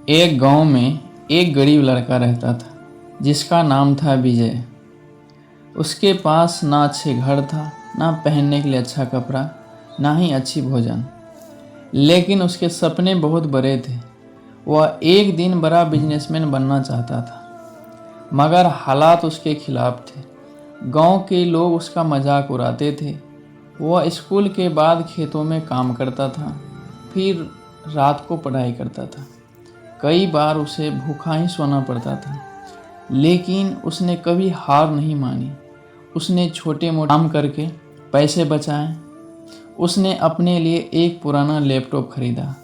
एक गांव में एक गरीब लड़का रहता था जिसका नाम था विजय। उसके पास ना अच्छे घर था, ना पहनने के लिए अच्छा कपड़ा, ना ही अच्छी भोजन। लेकिन उसके सपने बहुत बड़े थे। वह एक दिन बड़ा बिजनेसमैन बनना चाहता था, मगर हालात उसके खिलाफ थे। गांव के लोग उसका मजाक उड़ाते थे। वह स्कूल के बाद खेतों में काम करता था, फिर रात को पढ़ाई करता था। कई बार उसे भूखा ही सोना पड़ता था, लेकिन उसने कभी हार नहीं मानी। उसने छोटे मोटे काम करके पैसे बचाए। उसने अपने लिए एक पुराना लैपटॉप खरीदा।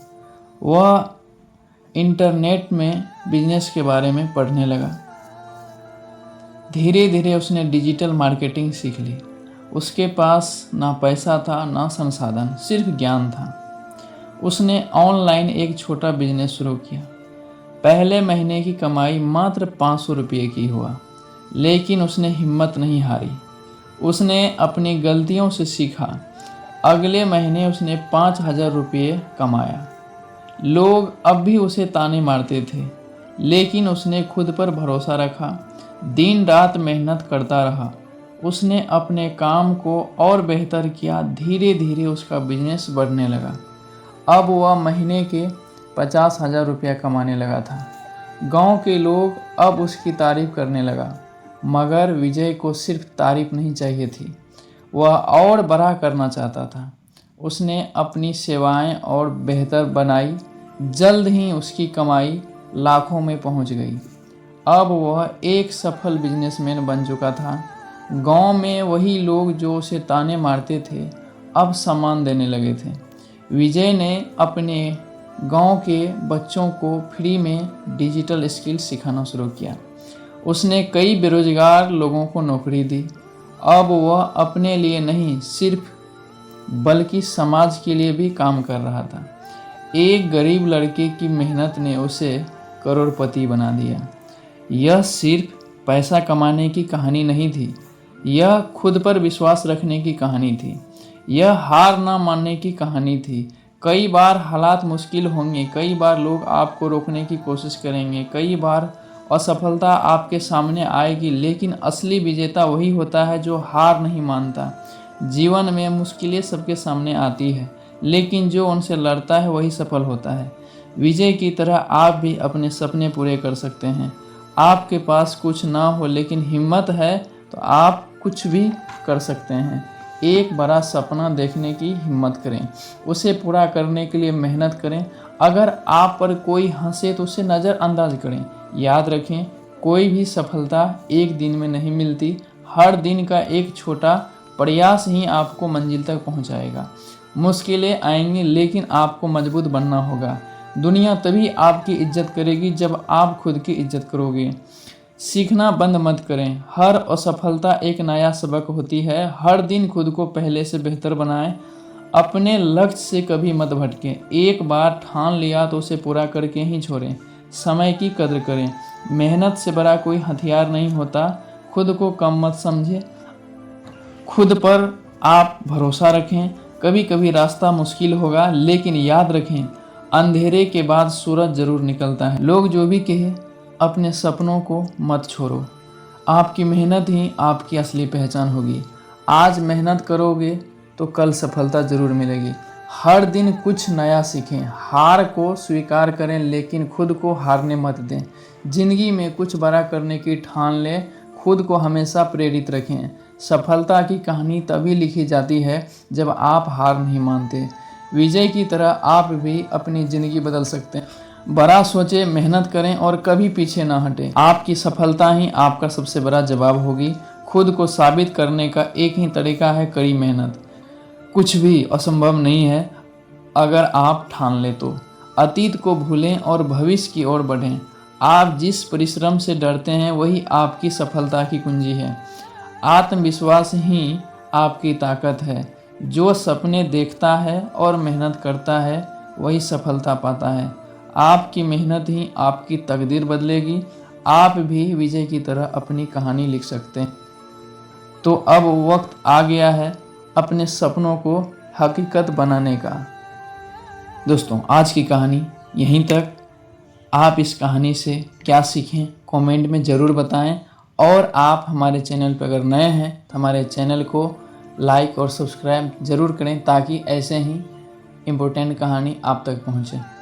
वह इंटरनेट में बिजनेस के बारे में पढ़ने लगा। धीरे धीरे उसने डिजिटल मार्केटिंग सीख ली। उसके पास ना पैसा था, ना संसाधन, सिर्फ ज्ञान था। उसने ऑनलाइन एक छोटा बिजनेस शुरू किया। पहले महीने की कमाई मात्र 500 रुपये की हुआ, लेकिन उसने हिम्मत नहीं हारी। उसने अपनी गलतियों से सीखा। अगले महीने उसने 5,000 रुपये कमाया। लोग अब भी उसे ताने मारते थे, लेकिन उसने खुद पर भरोसा रखा। दिन रात मेहनत करता रहा। उसने अपने काम को और बेहतर किया। धीरे धीरे उसका बिजनेस बढ़ने लगा। अब वह महीने के 50,000 रुपया कमाने लगा था। गांव के लोग अब उसकी तारीफ करने लगा, मगर विजय को सिर्फ तारीफ नहीं चाहिए थी, वह और बड़ा करना चाहता था। उसने अपनी सेवाएं और बेहतर बनाई। जल्द ही उसकी कमाई लाखों में पहुंच गई। अब वह एक सफल बिजनेसमैन बन चुका था। गांव में वही लोग जो उसे ताने मारते थे, अब सम्मान देने लगे थे। विजय ने अपने गांव के बच्चों को फ्री में डिजिटल स्किल सिखाना शुरू किया। उसने कई बेरोजगार लोगों को नौकरी दी। अब वह अपने लिए नहीं, सिर्फ बल्कि समाज के लिए भी काम कर रहा था। एक गरीब लड़के की मेहनत ने उसे करोड़पति बना दिया। यह सिर्फ पैसा कमाने की कहानी नहीं थी, यह खुद पर विश्वास रखने की कहानी थी। यह हार ना मानने की कहानी थी। कई बार हालात मुश्किल होंगे, कई बार लोग आपको रोकने की कोशिश करेंगे, कई बार असफलता आपके सामने आएगी, लेकिन असली विजेता वही होता है जो हार नहीं मानता। जीवन में मुश्किलें सबके सामने आती है, लेकिन जो उनसे लड़ता है वही सफल होता है। विजय की तरह आप भी अपने सपने पूरे कर सकते हैं। आपके पास कुछ ना हो, लेकिन हिम्मत है तो आप कुछ भी कर सकते हैं। एक बड़ा सपना देखने की हिम्मत करें, उसे पूरा करने के लिए मेहनत करें। अगर आप पर कोई हंसे तो उसे नज़रअंदाज करें। याद रखें, कोई भी सफलता एक दिन में नहीं मिलती। हर दिन का एक छोटा प्रयास ही आपको मंजिल तक पहुंचाएगा। मुश्किलें आएंगी, लेकिन आपको मजबूत बनना होगा। दुनिया तभी आपकी इज्जत करेगी जब आप खुद की इज्जत करोगे। सीखना बंद मत करें। हर असफलता एक नया सबक होती है। हर दिन खुद को पहले से बेहतर बनाएं। अपने लक्ष्य से कभी मत भटकें। एक बार ठान लिया तो उसे पूरा करके ही छोड़ें। समय की कदर करें। मेहनत से बड़ा कोई हथियार नहीं होता। खुद को कम मत समझें। खुद पर आप भरोसा रखें। कभी कभी रास्ता मुश्किल होगा, लेकिन याद रखें, अंधेरे के बाद सूरज जरूर निकलता है। लोग जो भी कहे, अपने सपनों को मत छोड़ो। आपकी मेहनत ही आपकी असली पहचान होगी। आज मेहनत करोगे तो कल सफलता जरूर मिलेगी। हर दिन कुछ नया सीखें। हार को स्वीकार करें, लेकिन खुद को हारने मत दें। जिंदगी में कुछ बड़ा करने की ठान लें। खुद को हमेशा प्रेरित रखें। सफलता की कहानी तभी लिखी जाती है जब आप हार नहीं मानते। विजय की तरह आप भी अपनी ज़िंदगी बदल सकते हैं। बड़ा सोचें, मेहनत करें और कभी पीछे ना हटें। आपकी सफलता ही आपका सबसे बड़ा जवाब होगी। खुद को साबित करने का एक ही तरीका है, कड़ी मेहनत। कुछ भी असंभव नहीं है अगर आप ठान लें तो। अतीत को भूलें और भविष्य की ओर बढ़ें। आप जिस परिश्रम से डरते हैं वही आपकी सफलता की कुंजी है। आत्मविश्वास ही आपकी ताकत है। जो सपने देखता है और मेहनत करता है वही सफलता पाता है। आपकी मेहनत ही आपकी तकदीर बदलेगी। आप भी विजय की तरह अपनी कहानी लिख सकते हैं। तो अब वक्त आ गया है अपने सपनों को हकीकत बनाने का। दोस्तों, आज की कहानी यहीं तक। आप इस कहानी से क्या सीखें कमेंट में ज़रूर बताएं। और आप हमारे चैनल पर अगर नए हैं तो हमारे चैनल को लाइक और सब्सक्राइब ज़रूर करें ताकि ऐसे ही इम्पोर्टेंट कहानी आप तक पहुँचे।